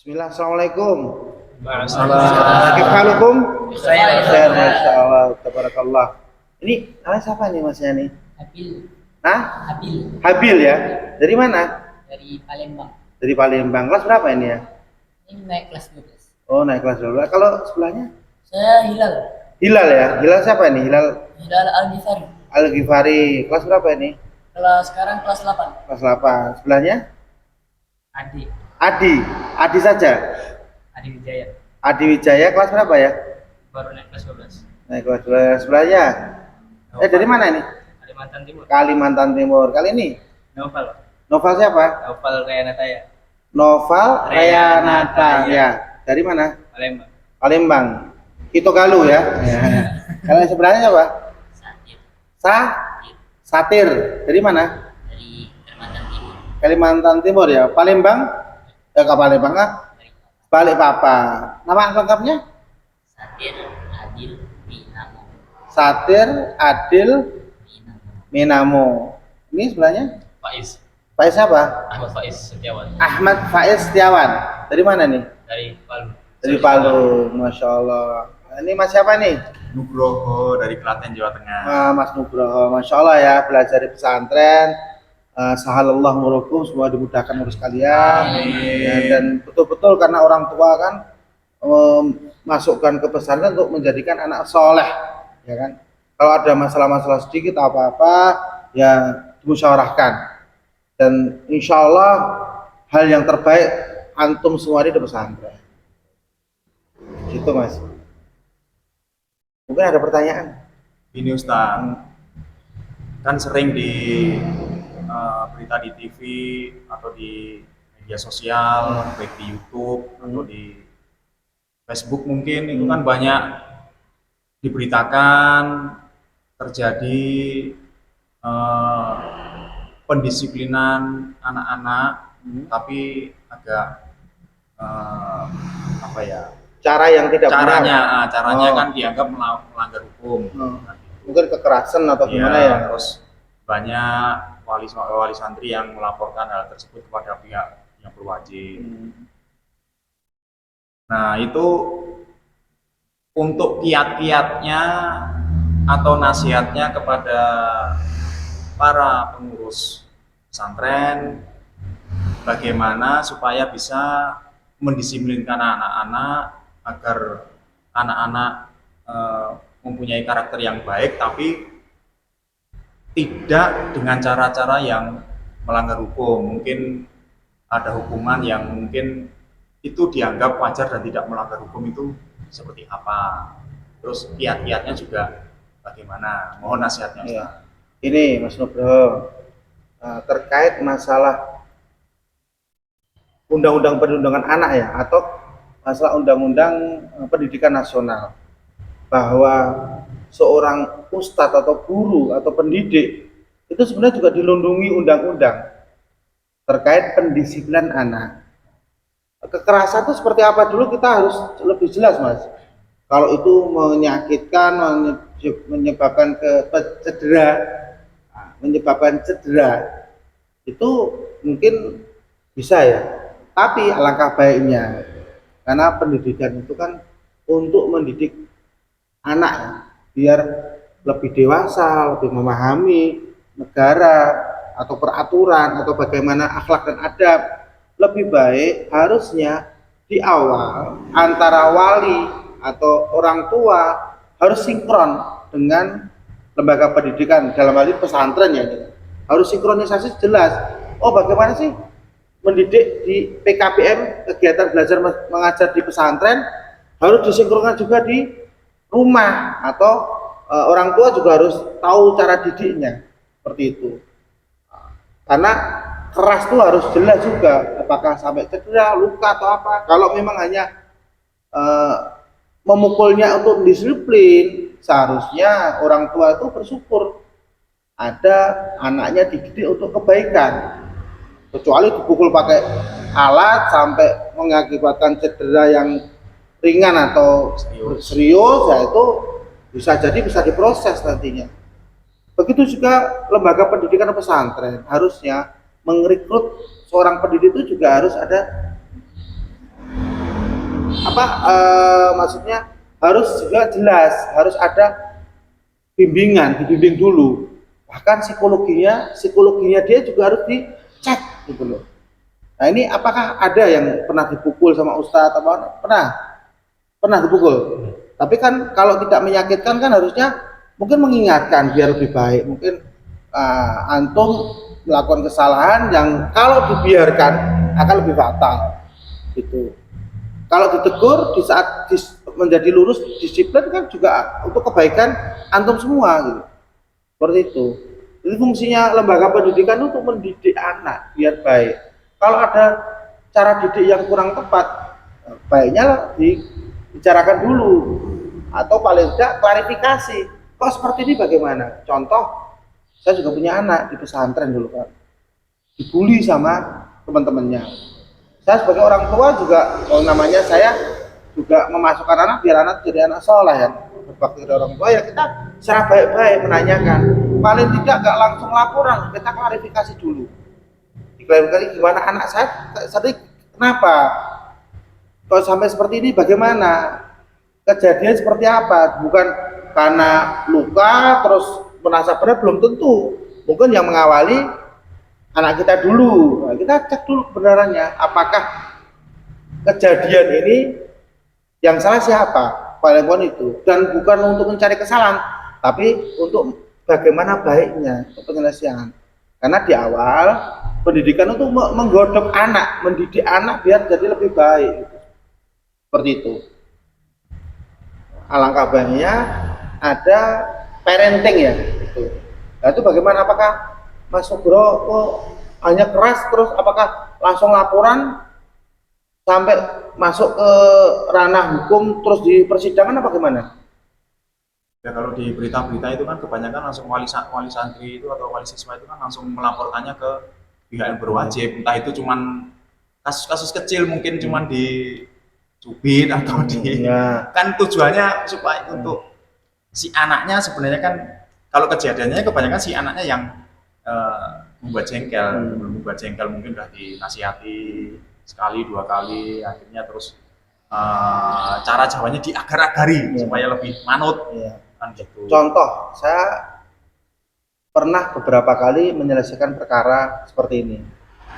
Bismillah, assalamualaikum. Masalah. Kifaalukum? Khair. Khair, masya Allah, tabarakallah. Ini siapa nih masnya nih? Habil, Nah, Habil Habil ya. Dari mana? dari Palembang. Dari Palembang. Kelas berapa ini ya? Ini naik kelas 12. Oh, naik kelas dulu. Kalau sebelahnya? Saya Hilal, Hilal ya. Hilal siapa ini? Hilal Hilal Al-Ghifari. Al-Ghifari. Kelas berapa ini? Sekarang kelas 8. Kelas 8. Sebelahnya? Adi, Adi. Adi saja. Adi Wijaya. Adi Wijaya. Kelas berapa ya? Baru naik kelas 12. Naik kelas 12. Sebelahnya? Dari mana ini? Kalimantan Timur. Kalimantan Timur. Kali ini? Novel. Novel siapa? Novel Kayanataya. Noval Reyanata Reyanata, ya. Dari mana? Palembang. Palembang. Itu Galuh ya. Kalau yang sebelahnya siapa? Satir. Satir. Dari mana? Dari Kalimantan Timur. Kalimantan Timur ya. Palembang? Ke Palembang ah. Balikpapan. Nama lengkapnya? Satir Adil Minamo. Satir Adil Minamo. Ini sebelahnya? Faiz. Faiz siapa? Ahmad Faiz Setiawan. Ahmad Faiz Setiawan. Dari mana nih? Dari Palu. Dari Palu. Masya Allah. Ini Mas siapa nih? Nugroho dari Klaten, Jawa Tengah. Mas Nugroho, masya Allah ya, belajar di pesantren. Sahalallah murukum, semua dimudahkan urus kalian. Ya, dan betul-betul karena orang tua kan masukkan ke pesantren untuk menjadikan anak soleh, ya kan. Kalau ada masalah-masalah sedikit apa-apa, ya dimusyawarahkan. Dan insya Allah hal yang terbaik antum semua di pesantren. Gitu Mas. Mungkin ada pertanyaan. Ini Ustaz, kan sering di berita di TV atau di media sosial, baik di YouTube atau di Facebook mungkin itu kan banyak diberitakan terjadi pendisiplinan anak-anak, tapi agak apa ya? Cara yang tidak benar. Caranya Oh. kan dianggap melanggar hukum. Mungkin kekerasan atau gimana ya? Terus banyak wali santri yang melaporkan hal tersebut kepada pihak yang berwajib. Nah, itu untuk kiat-kiatnya atau nasihatnya kepada para pengurus pesantren, bagaimana supaya bisa mendisiplinkan anak-anak agar anak-anak mempunyai karakter yang baik, tapi tidak dengan cara-cara yang melanggar hukum. Mungkin ada hukuman yang mungkin itu dianggap wajar dan tidak melanggar hukum, itu seperti apa? Terus kiat-kiatnya juga bagaimana? Mohon nasihatnya Ustaz. Ini Mas Nugroho, terkait masalah undang-undang perlindungan anak ya, atau masalah undang-undang pendidikan nasional, bahwa seorang ustadz atau guru atau pendidik itu sebenarnya juga dilindungi undang-undang terkait pendisiplinan anak. Kekerasan itu seperti apa dulu kita harus lebih jelas Mas. Kalau itu menyakitkan, menyebabkan cedera, itu mungkin bisa ya. Tapi alangkah baiknya, karena pendidikan itu kan untuk mendidik anak ya, biar lebih dewasa, lebih memahami negara atau peraturan atau bagaimana akhlak dan adab. Lebih baik harusnya di awal antara wali atau orang tua harus sinkron dengan lembaga pendidikan, dalam hal ini pesantren ya, harus sinkronisasi jelas. Oh, bagaimana sih mendidik di PKBM, kegiatan belajar mengajar di pesantren, harus disinkronkan juga di rumah, atau orang tua juga harus tahu cara didiknya, seperti itu. Karena keras itu harus jelas juga, apakah sampai cedera, luka atau apa. Kalau memang hanya memukulnya untuk disiplin, seharusnya orang tua itu bersyukur ada anaknya dididik untuk kebaikan. Kecuali dipukul pakai alat sampai mengakibatkan cedera yang ringan atau serius, ya itu bisa jadi bisa diproses nantinya. Begitu juga lembaga pendidikan pesantren, harusnya merekrut seorang pendidik itu juga harus ada maksudnya harus juga jelas, harus ada dibimbing dulu. Bahkan psikologinya dia juga harus dicek gitu loh. Nah ini apakah ada yang pernah dipukul sama ustadz apa? Pernah dipukul. Tapi kan kalau tidak menyakitkan kan harusnya mungkin mengingatkan biar lebih baik. Mungkin antum melakukan kesalahan yang kalau dibiarkan akan lebih fatal gitu. Kalau ditegur di saat menjadi lurus disiplin kan juga untuk kebaikan antum semua gitu. Seperti itu. Jadi fungsinya lembaga pendidikan itu untuk mendidik anak biar baik. Kalau ada cara didik yang kurang tepat, baiknya dibicarakan dulu atau paling tidak klarifikasi. Kok seperti ini bagaimana? Contoh, saya juga punya anak di pesantren dulu kan, dibully sama teman-temannya. Saya sebagai orang tua juga, namanya saya juga memasukkan anak biar anak jadi anak soleh ya. Berbakti dari orang tua ya kita secara baik-baik menanyakan. Paling tidak nggak langsung laporan, kita klarifikasi dulu. Diklarifikasi gimana anak saya tadi kenapa? Kalau sampai seperti ini bagaimana? Kejadian seperti apa? Bukan karena luka terus merasa berat, belum tentu. Mungkin yang mengawali anak kita dulu. Nah, kita cek dulu kebenarannya. Apakah kejadian ini yang salah siapa? Paling itu. Dan bukan untuk mencari kesalahan, tapi untuk bagaimana baiknya untuk penyelesaian. Karena di awal pendidikan itu menggodok anak, mendidik anak biar jadi lebih baik. Seperti itu. Alangkah baiknya ada parenting ya. Gitu. Nah itu bagaimana? Apakah Mas Sugro hanya keras terus apakah langsung laporan sampai masuk ke ranah hukum terus di persidangan apa gimana? Ya kalau di berita-berita itu kan kebanyakan langsung wali santri itu atau wali siswa itu kan langsung melaporkannya ke pihak yang berwajib. Entah itu cuman kasus-kasus kecil mungkin cuman dicubit atau kan tujuannya supaya untuk si anaknya sebenarnya kan kalau kejadiannya kebanyakan si anaknya yang membuat jengkel mungkin udah dinasihati sekali dua kali akhirnya terus cara jawabnya diagar-agari supaya lebih manut kan gitu. Contoh saya pernah beberapa kali menyelesaikan perkara seperti ini.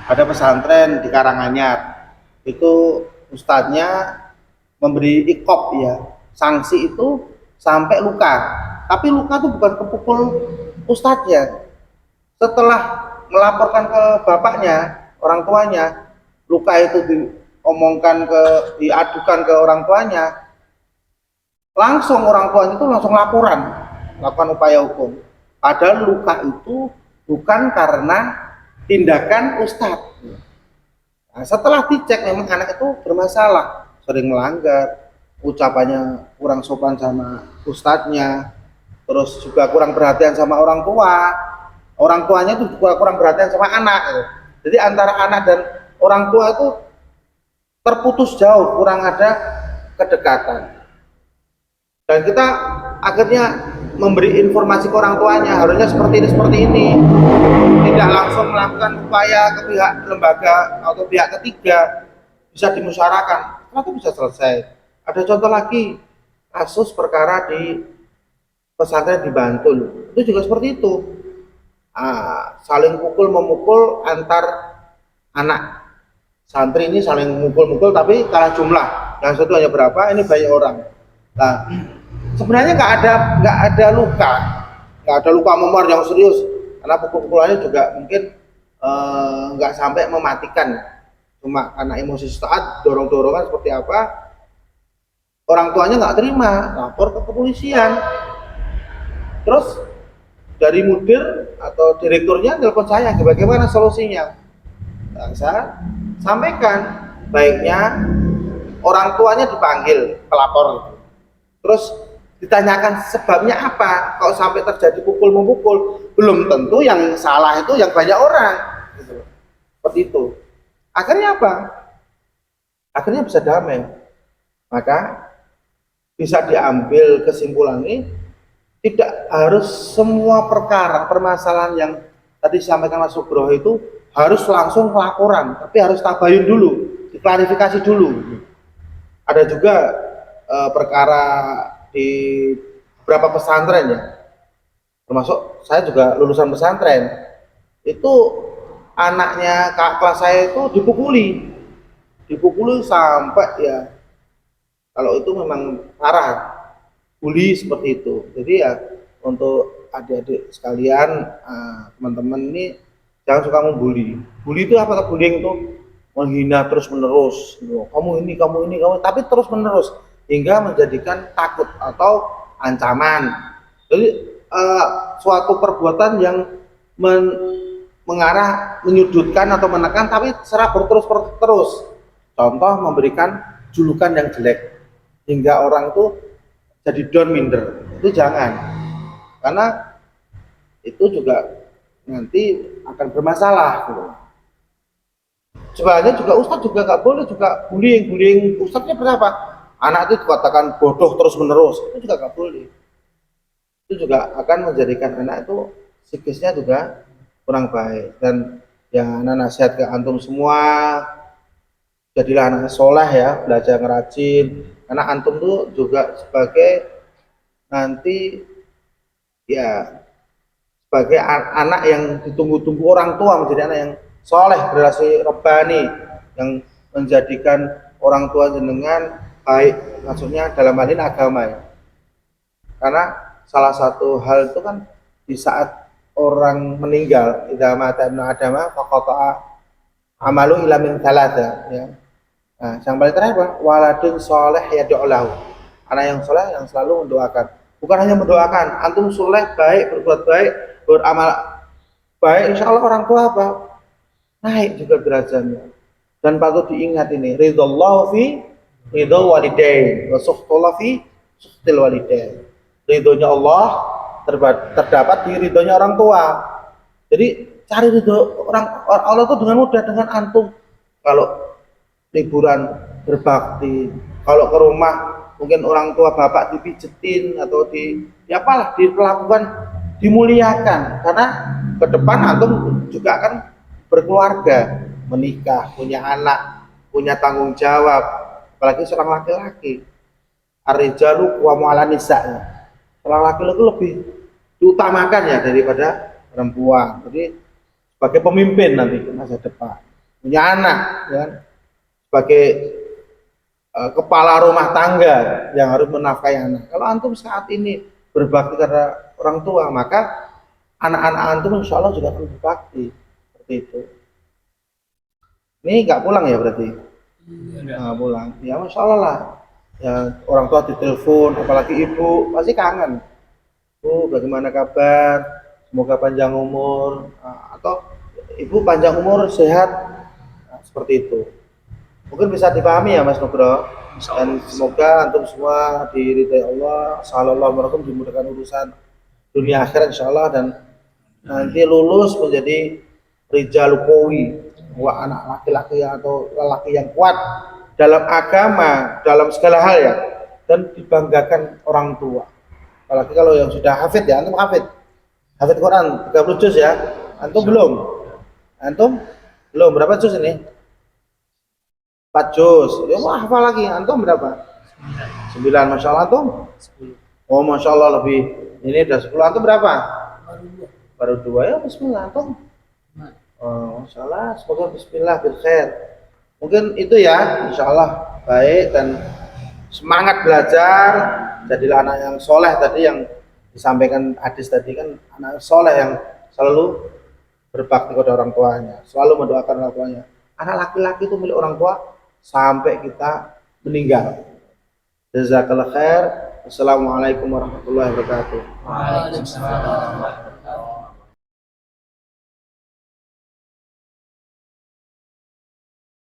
Ada pesantren di Karanganyar itu ustadznya memberi ikop ya, sanksi itu sampai luka, tapi luka itu bukan kepukul ustadznya. Setelah melaporkan ke bapaknya, orang tuanya, luka itu diadukan ke orang tuanya, langsung orang tuanya itu langsung lakukan upaya hukum. Padahal luka itu bukan karena tindakan ustadz. Nah, setelah dicek memang anak itu bermasalah, sering melanggar, ucapannya kurang sopan sama ustadznya, terus juga kurang perhatian sama orang tuanya itu juga kurang perhatian sama anak. Jadi antara anak dan orang tua itu terputus jauh, kurang ada kedekatan. Dan kita akhirnya memberi informasi ke orang tuanya harusnya seperti ini, tidak langsung melakukan upaya ke pihak lembaga atau pihak ketiga, bisa dimusyawarahkan, itu bisa selesai. Ada contoh lagi kasus perkara di pesantren di Bantul, itu juga seperti itu, saling memukul antar anak santri ini, saling mukul tapi kalah jumlah, yang satu hanya berapa, ini banyak orang. Nah, sebenarnya nggak ada luka memar yang serius, karena pukul-pukulannya juga mungkin nggak sampai mematikan, cuma karena emosi saat dorong-dorongan seperti apa, orang tuanya nggak terima, lapor ke kepolisian. Terus dari mudir atau direkturnya telepon saya, bagaimana solusinya? Nah, saya sampaikan baiknya orang tuanya dipanggil pelapor, terus ditanyakan sebabnya apa kok sampai terjadi pukul-memukul. Belum tentu yang salah itu yang banyak orang gitu. Seperti itu. Akhirnya apa? Akhirnya bisa damai. Maka bisa diambil kesimpulan ini, tidak harus semua permasalahan yang tadi disampaikan Mas Sugro itu harus langsung laporan, tapi harus tabayun dulu, diklarifikasi dulu. ada juga perkara di beberapa pesantren ya, termasuk saya juga lulusan pesantren, itu anaknya kakak kelas saya itu dipukuli sampai ya, kalau itu memang parah, bully seperti itu. Jadi ya untuk adik-adik sekalian, teman-teman ini jangan suka membuli. Bully itu apa? Bullying itu menghina terus menerus, kamu ini, kamu ini, kamu, tapi terus menerus hingga menjadikan takut atau ancaman. Jadi suatu perbuatan yang mengarah menyudutkan atau menekan, tapi secara berterus. Contoh memberikan julukan yang jelek hingga orang itu jadi down, minder, itu jangan, karena itu juga nanti akan bermasalah gitu. Sebenarnya juga ustadz juga nggak boleh juga bullying ustadznya. Berapa anak itu dikatakan bodoh terus menerus, itu juga nggak boleh. Itu juga akan menjadikan anak itu psikisnya juga kurang baik. Dan ya, anak nasihat ke antum semua, jadilah anak soleh ya, belajar ngerajin, karena antum tuh juga sebagai nanti ya sebagai anak yang ditunggu-tunggu orang tua, menjadi anak yang soleh, generasi Rabbani, yang menjadikan orang tua jenengan baik, maksudnya dalam hal ini agama ya. Karena salah satu hal itu kan di saat orang meninggal, idza mata ibnu adama faqata'a amalu ila min thalatha ya. Nah, yang paling terakhir apa? Waladun soleh yad'u lahu. Anak yang soleh yang selalu mendoakan. Bukan hanya mendoakan, antum soleh, baik, berbuat baik, beramal baik, insya Allah orang tua apa? Naik juga derajatnya. Dan patut diingat ini, ridallahu fi ridho walidain, wa suhtullah fi suhtil walidain. Ridhonya Allah terdapat di ridhonya orang tua. Jadi cari ridho orang Allah itu dengan mudah, dengan antum kalau liburan berbakti, kalau ke rumah mungkin orang tua bapak dipijetin atau ya apalah, diperlakukan, dimuliakan, karena ke depan antum juga akan berkeluarga, menikah, punya anak, punya tanggung jawab, apalagi seorang laki-laki. Ar-rijalu qawwamun 'alan nisa'. Seorang laki-laki lebih diutamakan ya daripada perempuan. Jadi sebagai pemimpin nanti ke masa depan, punya anak ya, sebagai kepala rumah tangga yang harus menafkahi anak. Kalau antum saat ini berbakti kepada orang tua, maka anak-anak antum insya Allah juga akan berbakti seperti itu. Ini nggak pulang ya berarti? Nggak pulang. Ya masya Allah lah. Ya, orang tua ditelepon, apalagi ibu pasti kangen. Bu, bagaimana kabar? Semoga panjang umur. Atau ibu panjang umur, sehat. Nah, seperti itu. Mungkin bisa dipahami ya Mas Nugro, dan semoga antum semua diridai Allah, sallallahu alaihi wasallam, dimudahkan urusan dunia akhirat insyaallah, dan nanti lulus menjadi rijal qawi, anak laki-laki atau lelaki yang kuat dalam agama, dalam segala hal ya, dan dibanggakan orang tua. Apalagi kalau yang sudah hafid ya, antum hafid Quran 30 juz ya, antum belum berapa juz ini? 4 juz, ya mau hafal lagi, antum berapa? 9, masya Allah antum? 10. Oh masya Allah lebih, ini udah 10, antum berapa? Baru 2 ya, bismillah antum? Oh masya Allah, semoga bismillah berkhair. Mungkin itu ya, insya Allah baik, dan semangat belajar, jadilah anak yang soleh tadi yang disampaikan hadis tadi kan, anak soleh yang selalu berbakti kepada orang tuanya, selalu mendoakan orang tuanya. Anak laki-laki itu milik orang tua sampai kita meninggal. Jazakallah khair. Wassalamualaikum warahmatullahi wabarakatuh. Waalaikumsalam.